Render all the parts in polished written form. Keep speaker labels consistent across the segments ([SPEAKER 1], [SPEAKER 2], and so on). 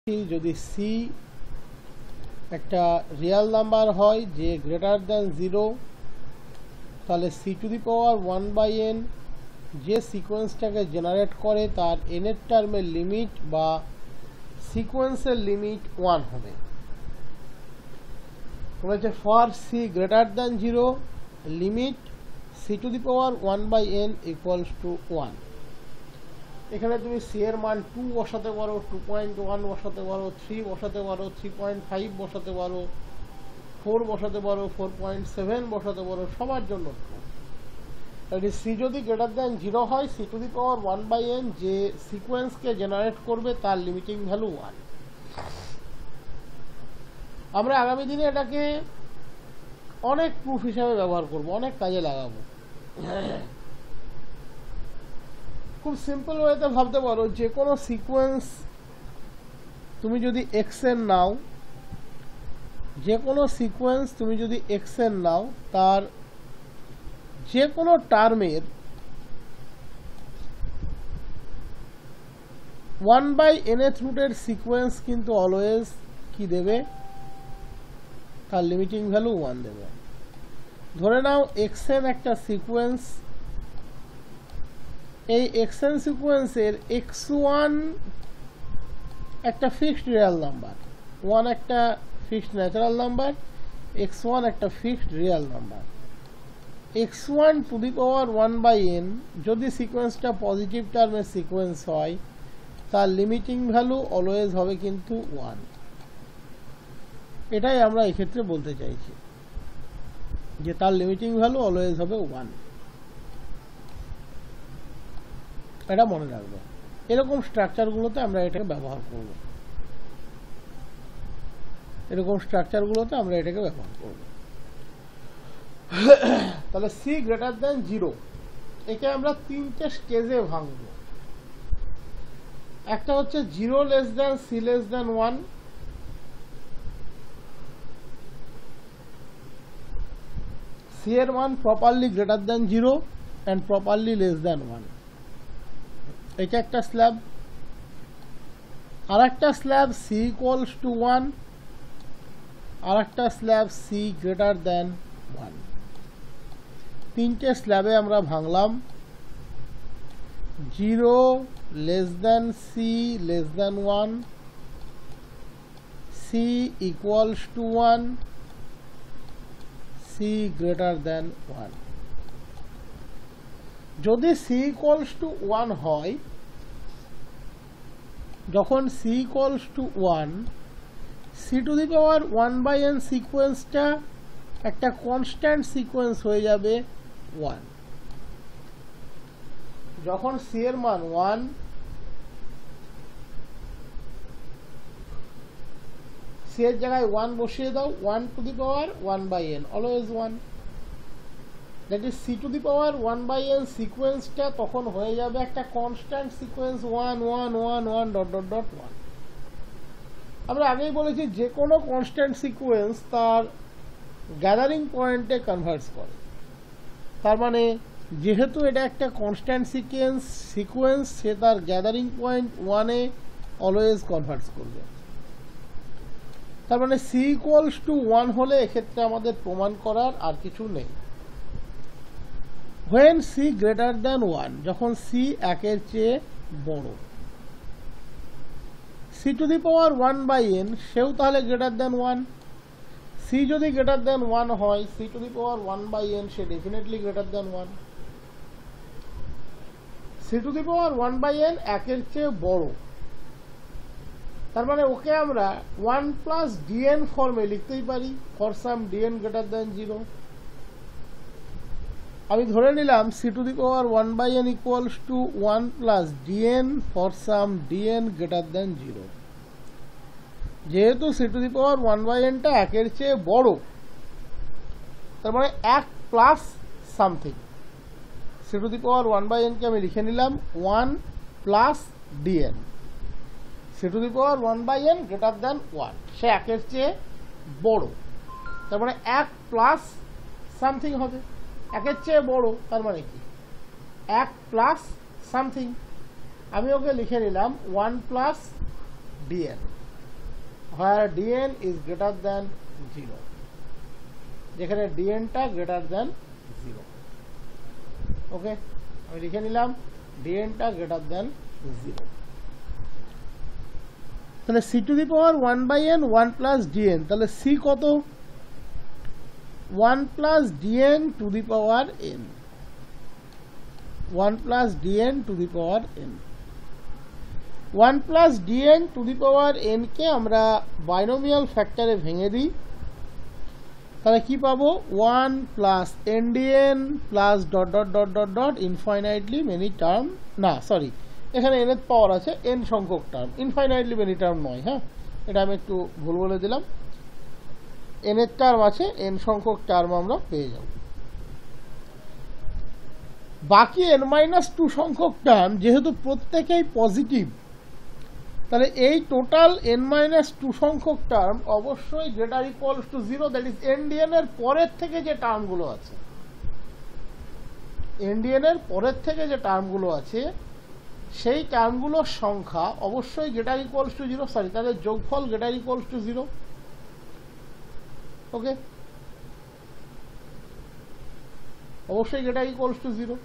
[SPEAKER 1] যদি সি একটা real number হয় যে গ্রেটার দ্যান 0 তাহলে C to the power 1/n যে সিকোয়েন্সটাকে জেনারেট করে তার n এর টার্মের লিমিট বা সিকোয়েন্সের লিমিট 1 হবে। বলেছে for C greater than 0 limit C to the power 1/n equals to 1। এখানে তুমি সি এর মান 2 বসাতে পারো, 2.1 বসাতে পারো, 3 বসাতে পারো, 3.5 বসাতে পারো, 4 বসাতে পারো, 4.7 বসাতে পারো, সবার জন্য সি যদি গ্রেটার দ্যান 0 হয় C to the power 1/n যে সিকোয়েন্সকে জেনারেট করবে তার লিমিটিং ভ্যালু 1। আমরা আগামী দিনে এটাকে অনেক প্রুফ হিসাবে ব্যবহার করব, অনেক কাজে লাগাবো। খুব সিম্পল ওয়েতে ভাবতে পারো, যে কোনো সিকোয়েন্স তুমি যদি এক্সএন নাও, যে কোনো সিকোয়েন্স তুমি যদি এক্সএন নাও, তার যে কোনো টার্মের 1/nth রুটের সিকোয়েন্স কিন্তু অলওয়েজ কি দেবে, তার লিমিটিং ভ্যালু 1 দেবে। ধরে নাও এক্সএন একটা সিকোয়েন্স, এই এক্সএন সিকোয়েন্সের x1 একটা ফিক্সড রিয়েল নাম্বার, 1 একটা ফিক্সড ন্যাচারাল নাম্বার, x1 একটা fixed real number. x1 two the power 1/n যদি সিকোয়েন্সটা পজিটিভ টার্মের সিকোয়েন্স হয় তার লিমিটিং ভ্যালু অলওয়েজ হবে কিন্তু 1। এটাই আমরা এক্ষেত্রে বলতে চাইছি, যে তার লিমিটিং ভ্যালু অলওয়েজ হবে 1। এটা মনে রাখবে, এরকম স্ট্রাকচারগুলোতে আমরা এটাকে ব্যবহার করব, এরকম স্ট্রাকচারগুলোতে আমরা এটাকে ব্যবহার করব। তাহলে সি গ্রেটার দ্যান 0 একে আমরা তিনটে স্টেজে ভাঙব। একটা হচ্ছে 0 less than C less than 1, C এর মান properly greater than 0 and properly less than 1, এটা একটা স্ল্যাব। আর একটা স্ল্যাব সি ইকুয়ালস টু 1, আর একটা স্ল্যাব সি গ্রেটার দ্যান 1। তিনটে স্ল্যাবে আমরা ভাঙলাম। 0 less than C less than 1, C equals to 1, C greater than 1। যদি সি ইকুয়ালস টু 1 হয়, যখন C equals to 1 C to the power 1/n সিকোয়েন্সটা একটা কনস্ট্যান্ট সিকোয়েন্স হয়ে যাবে 1। যখন সি এর মান 1, সি এর জায়গায় 1 বসিয়ে দাও, 1 to the power 1/n always 1, that is C to the power 1/n সিকোয়েন্সটা তখন হয়ে যাবে একটা constant sequence 1 1 1 1 dot dot dot 1। আমরা আগেই বলেছি যে কোনো কনস্ট্যান্ট সিকোয়েন্স তার গ্যাদারিং পয়েন্টে কনভার্স করে। তার মানে যেহেতু এটা একটা কনস্ট্যান্ট সিকোয়েন্স সে তার গ্যাদারিং পয়েন্ট 1-এ অলওয়েজ কনভার্স করবে। তার মানে সি ইকুয়ালস টু 1 হলে এক্ষেত্রে আমাদের প্রমাণ করার আর কিছু নেই। when c greater than 1, যখন c 1 এর চেয়ে বড়, c to the power 1/n সেও তাহলে গ্রেটার দ্যান 1। c যদি গ্রেটার দ্যান 1 হয়, c to the power 1/n say definitely greater than 1। c to the power 1/n 1 এর চেয়ে বড়, তার মানে ওকে আমরা 1 প্লাস dn ফর্মে লিখতেই পারি, for some dn greater than 0। আমি ধরে নিলাম C to the power 1/n equals to 1 plus dn for some dn greater than 0। যেহেতু সি টু দি পাওয়ার 1/nটা 1 এর চেয়ে বড়, তার মানে 1 plus something. C to the power 1/n কে আমি লিখে নিলাম 1 plus dn। C to the power 1/n greater than 1, সে 1 এর চেয়ে বড়, তার মানে 1 প্লাস সামথিং হবে। 1 এর চেয়ে বড় তার মানে কি 1 প্লাস সামথিং। আমি ওকে লিখে নিলাম 1 plus dn। where dn is greater than 0, যেখানে dn টা greater than 0। ওকে, আমি লিখে নিলাম dn টা greater than 0। তাহলে c to the power 1/n 1 plus dn, তাহলে c কত? 1 plus dn two the power n, 1 plus dn two the power n। 1 plus dn two the power n কে আমরা binomial ফ্যাক্টরে ভেঙে দিই, তাহলে কি পাবো? 1 plus ndn plus dot dot dot dot dot infinitely many term, না sorry, এখানে n এর পাওয়ার আছে n সংখ্যক টার্ম, ইনফাইনাইটলি মেনি টার্ম নয়, হ্যাঁ এটা আমি একটু ভুল বলে দিলাম, n এর টার্ম আছে, n সংখ্যক টার্ম আমরা পেয়ে যাব। বাকি n-2 সংখ্যক টার্ম যেহেতু প্রত্যেকেই পজিটিভ, তাহলে এই টোটাল n-2 সংখ্যক টার্ম অবশ্যই greater equals two 0, that is ndn এর পরের থেকে যে টার্মগুলো আছে, ndn এর পরের থেকে যে টার্মগুলো আছে সেই টার্মগুলোর সংখ্যা অবশ্যই গ্রেটার ইকুয়ালস টু 0, সরি তাদের যোগফল গ্রেটার ইকুয়ালস টু 0। ওকে, অবশ্যই গ্রেটার ইকুয়ালস টু 0।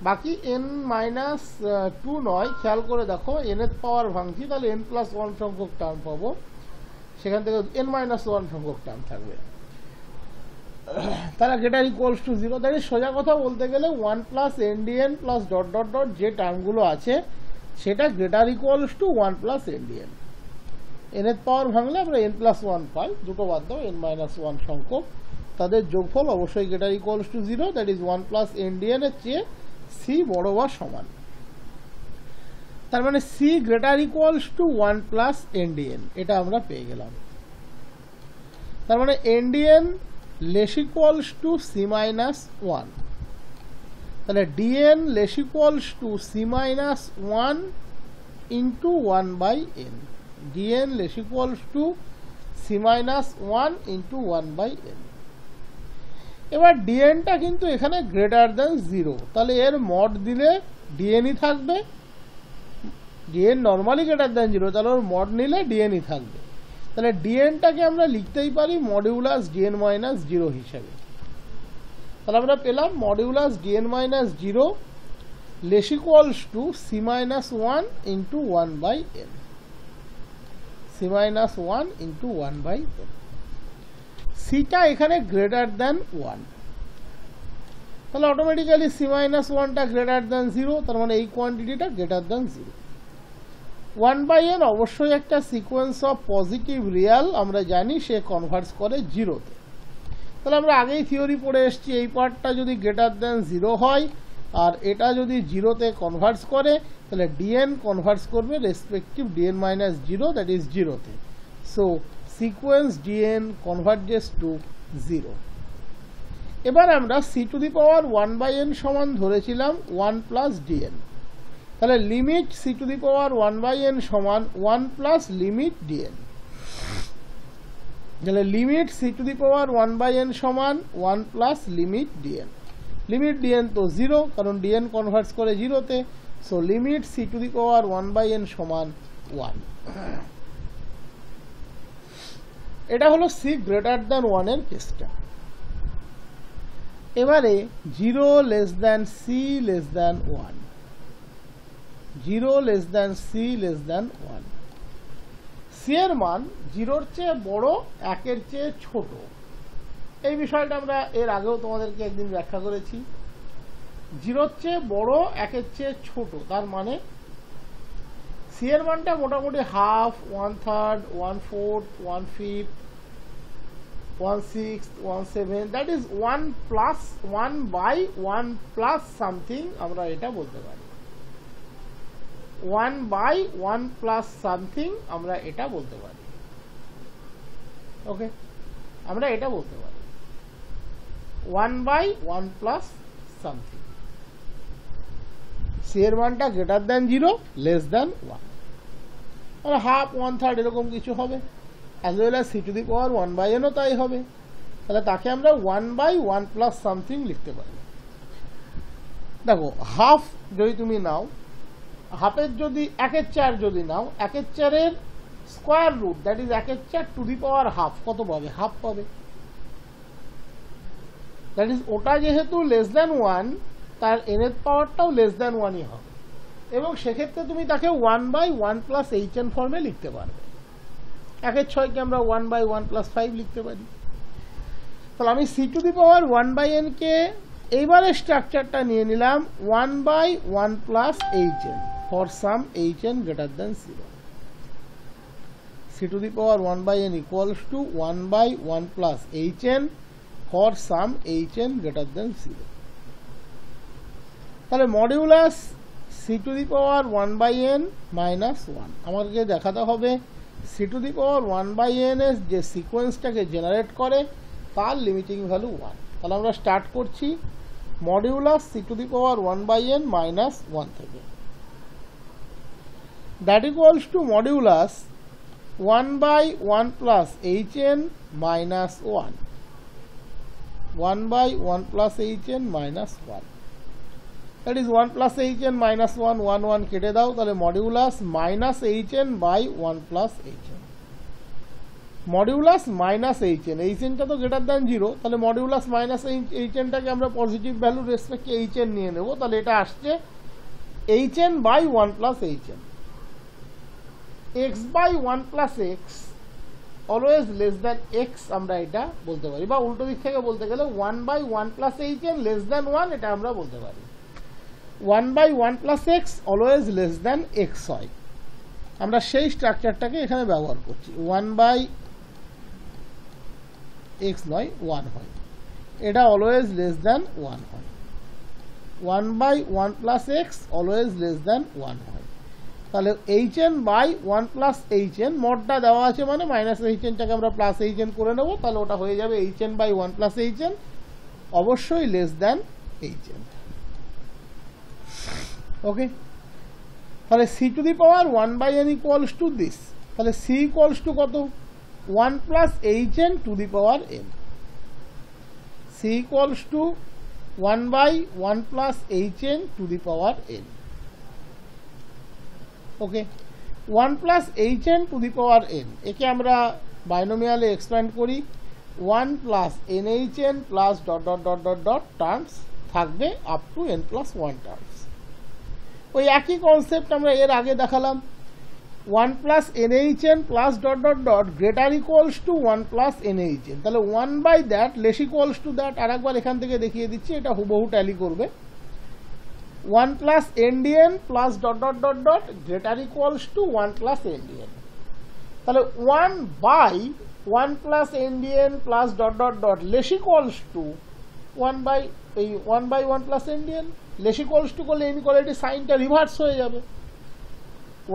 [SPEAKER 1] বাকি n-2 নয়, খেয়াল করে দেখো n এর পাওয়ার ভাঙছি, তাহলে n+1 সংখ্যক টার্ম পাবো, সেখান থেকে n-1 সংখ্যক টার্ম থাকবে, তারা greater equals two 0। That is সোজা কথা বলতে গেলে 1 plus ndn plus dot dot dot যে টার্মগুলো আছে সেটা greater equals to 1 plus ndn। n এর পাওয়ার ভাঙলে আমরা n+1 পাই, দুটো বাদ দাও, n-1 সংখ্যক, তাদের যোগফল অবশ্যই greater equals two 0, that is 1 plus ndn এর চেয়ে c বড় বা সমান, তার মানে c greater equals to 1 plus ndn, এটা আমরা পেয়ে গেলাম। তার মানে ndn less equals two c-1, তাহলে dn less equals two c-1 into 1/n, dn less equals two c-1 into 1/n। এবার dn টা কিন্তু এখানে গ্রেটার দ্যান 0, তাহলে এর মড দিলে dnই থাকবে, dn নর্মালি গ্রেটার দ্যান 0, তাহলে ওর মড নিলে dnই থাকবে, তাহলে dn টাকে আমরা লিখতেই পারি মডিউলাস dn-0 হিসেবে। তাহলে আমরা পেলাম modulus dn-0 less equals two c-1 into 1/n, c-1 into 1/n। সিটা এখানে গ্রেটার দ্যান 1, তাহলে অটোমেটিক্যালি c-1 টা গ্রেটার দ্যান 0, তার মানে এই কোয়ান্টিটিটা গ্রেটার দ্যান 0। 1/n অবশ্যই একটা সিকোয়েন্স অফ পজিটিভ রিয়াল, আমরা জানি সে কনভার্টস করে 0-তে, তাহলে আমরা আগেই থিওরি পড়ে এসেছি এই পার্টটা যদি গ্রেটার দ্যান 0 হয় আর এটা যদি 0-তে কনভার্টস করে, তাহলে dn কনভার্টস করবে রেসপেক্টিভ dn-0, দ্যাট ইজ 0-তে, so sequence dn converges to 0। এবার আমরা c to the power 1/n সমান ধরেছিলাম 1 প্লাস dn, তাহলে limit c to the power 1/n সমান 1 প্লাস লিমিট dn, তাহলে limit c to the power 1/n সমান 1 plus limit dn, limit dn তো 0 কারণ dn কনভার্টস করে 0-তে, so limit c to the power 1/n সমান 1। এটা হলো c গ্রেটার দ্যান 1 এর কেসটা। এবারে 0 less than c less than 1, 0 less than c less than 1, c এর মান 0-র চেয়ে বড় 1-এর চেয়ে ছোট, এই বিষয়টা আমরা এর আগেও তোমাদেরকে একদিন ব্যাখ্যা করেছি। 0-র চেয়ে বড় 1-এর চেয়ে ছোট, তার মানে c এর মানটা মোটামুটি half, 1/3, 1/4, 1/5, 1/6, 1/7, that is 1 plus 1/1 plus something, আমরা এটা বলতে পারি 1/1 প্লাস সামথিং, আমরা এটা বলতে পারি। ওকে, আমরা এটা বলতে পারি 1/1 প্লাস সামথিং, c এর মানটা গ্রেটার দ্যান 0 লেস দ্যান 1, মানে হাফ, 1/3 এরকম কিছু হবে, as well as c to the power 1/n ও তাই হবে, তাহলে তাকে আমরা 1/1 প্লাস সামথিং লিখতে পারি। দেখো হাফ যদি তুমি নাও, হাফের যদি 1/4 যদি নাও, 1/4 square root that is 1/4 to the power half কত পাবে? হাফ পাবে। দ্যাট ইজ ওটা যেহেতু লেস দ্যান 1 তার nth পাওয়ারটাও লেস দ্যান 1ই হবে এবং সেক্ষেত্রে তুমি তাকে 1/1 প্লাস hn ফর্মে লিখতে পারবে। 1/6 কে আমরা 1/1 প্লাস 5 লিখতে পারি। তাহলে আমি c to the power 1/n কে এইবারে স্ট্রাকচারটা নিয়ে নিলাম 1/1 plus hn for some hn greater than 0। c to the power 1/n equals two 1/1 plus hn for some hn greater than 0। তাহলে modulus c to the power 1/n minus 1 আমাকে দেখাতে হবে c to the power 1/n এর যে সিকোয়েন্সটাকে generate করে তার limiting value 1। তাহলে আমরা স্টার্ট করছি modulus c to the power 1/n minus 1 থেকে, that equals to modulus 1/1 plus hn minus 1, 1/1 plus hn minus 1, that is 1 plus hn minus 1, 1 1 কেটে দাও, তাহলে modulus minus hn by 1 plus hn, modulus minus hn, hn-টা তো greater than 0, তাহলে modulus minus hn-টাকে আমরা positive value রেসপেক্টে hn নিয়ে নেব, তাহলে এটা আসছে hn by 1 plus hn, x by 1 plus x always less than x আমরা এটা বলতে পারি, বা উল্টো দিক থেকে বলতে গেলে 1/1 প্লাস hn লেস দ্যান 1 এটা আমরা বলতে পারি। 1/1 plus x always less than x হয়, আমরা সেই স্ট্রাকচারটাকে এখানে ব্যবহার করছি। 1/x নয় 1 হয়, এটা অলওয়েজ লেস দ্যান 1 হয়। 1/1 plus x always less than 1 হয়, তাহলে hn বাই 1 প্লাস hn, মডটা দেওয়া আছে মানে মাইনাস hn-টাকে আমরা প্লাস hn করে নেব, তাহলে ওটা হয়ে যাবে hn বাই 1 প্লাস hn, অবশ্যই লেস দ্যান hn। ওকে, তাহলে c to the power 1/n equals to this, তাহলে c ইকুয়ালস টু কত? 1 plus hn two the power n, c equals to 1/1 plus hn two the power n। Okay, 1 plus hn two the power n, একে আমরা বাইনোমিয়ালে expand করি, 1 plus nhn plus dot dot dot dot dot terms থাকবে up to n plus 1 terms. ওই একই concept আমরা এর আগে দেখালাম, 1 plus nhn plus dot dot dot greater equals to 1 plus nhn, তাহলে 1 by that less equals to that, আর একবার এখান থেকে দেখিয়ে দিচ্ছি, এটা হুবহু ট্যালি করবে। 1 plus ndn plus dot dot dot dot greater equals to 1 plus ndn, তাহলে 1 by 1 plus ndn plus dot dot dot less equals to 1 by 1 plus ndn, less equals to করলে ইনইকুয়ালিটি সাইনটা রিভার্স হয়ে যাবে,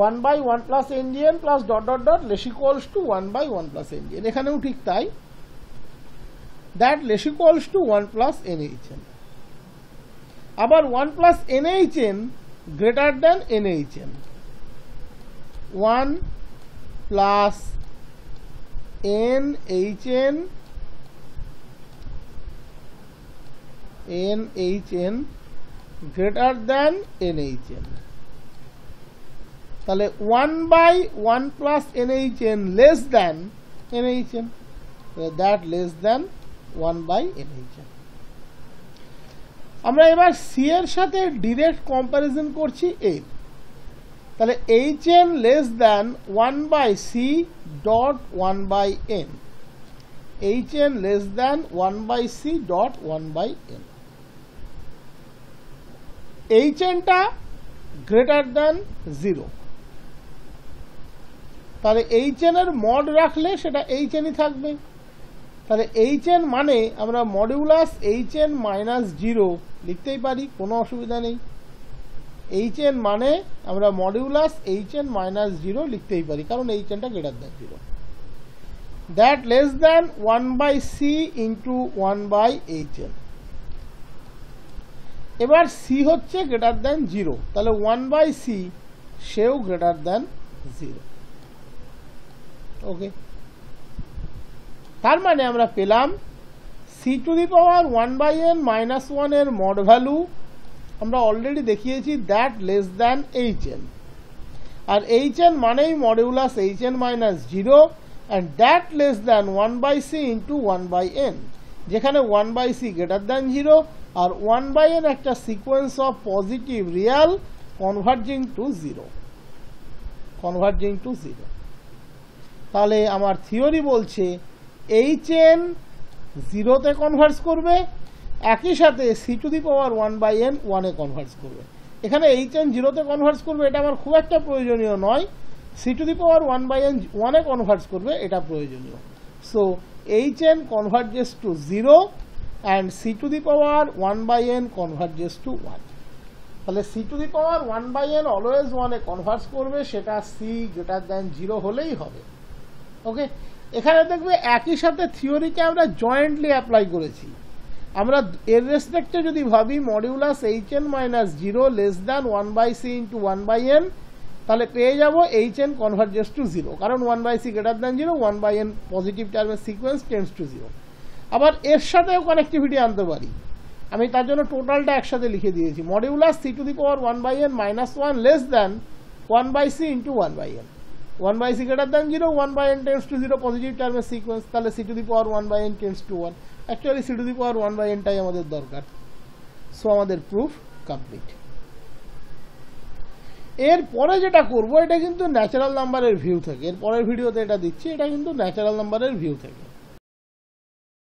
[SPEAKER 1] 1 by 1 plus ndn plus dot dot dot less equals to 1 by 1 plus ndn, এখানেও ঠিক তাই, that less equals to 1 plus nhn, আবার 1 plus nhn greater than nhn, 1 plus nhn greater than nhn, তাহলে 1 by 1 plus nhn less than nhn, that less than 1 by nhn। আমরা এবার c এর সাথে direct comparison করছি a, তাহলে hn less than 1 by c dot 1 by n, hn less than 1 by c dot 1 by n, hn-টা greater than 0, তাহলে hn এর mod রাখলে সেটা hn-ই থাকবে, তাহলে hn মানে আমরা মডিউলাস hn মাইনাস 0 লিখতেই পারি, কোনো অসুবিধা নেই, hn মানে আমরা মডিউলাস hn মাইনাস 0 লিখতেই পারি, কারণ hn-টা greater than 0, that less than 1 by c into 1 by hn। এবার c হচ্ছে গ্রেটার দ্যান 0, তাহলে 1 বাই c সেও গ্রেটার দ্যান 0। ওকে, তার মানে আমরা পেলাম c to the power 1/n minus 1 এর মড ভ্যালু আমরা অলরেডি দেখিয়েছি, দ্যাট লেস দ্যান hn, আর hn মানেই modulus hn minus 0 and that less than 1/c into 1/n, যেখানে 1/c greater than 0 আর 1/n একটা sequence of positive real converging to 0, তাহলে আমার থিওরি বলছে hn 0-তে কনভার্জ করবে, একই সাথে c to the power 1/n 1-এ কনভার্জ করবে। এখানে hn 0-তে কনভার্জ করবে এটা আমার খুব একটা প্রয়োজনীয় নয়, c to the power 1/n 1-এ কনভার্জ করবে এটা প্রয়োজনীয়। So hn converges to 0 and c to the power 1/n converges to 1। তাহলে c to the power 1/n always 1-এ কনভার্জ করবে, সেটা c গ্রেটার দ্যান 0 হলেই হবে। ওকে, এখানে দেখবে একই সাথে থিওরিকে আমরা জয়েন্টলি অ্যাপ্লাই করেছি। আমরা এর রেসপেক্টে যদি ভাবি modulus hn minus 0 less than 1/c into 1/n, তাহলে পেয়ে যাব hn কনভার্জেস টু 0, কারণ 1/c greater than 0, 1/n positive টার্মের সিকোয়েন্স টেন্ডস টু 0। আবার এর সাথেও কানেক্টিভিটি আনতে পারি, আমি তার জন্য টোটালটা একসাথে লিখে দিয়েছি, modulus c to the power 1/n minus 1 less than 1/c into 1/n, 1/c greater than 0, 1/n tends to 0 positive টার্মের সিকোয়েন্স, তাহলে c to the power 1/n tends to 1। Actually c to the power 1/n টাই আমাদের দরকার। So আমাদের proof complete. এরপরে যেটা করব এটা কিন্তু ন্যাচারাল নাম্বারের ভিউ থেকে, এর পরের ভিডিওতে এটা দিচ্ছি, এটা কিন্তু ন্যাচারাল নাম্বারের ভিউ থেকে।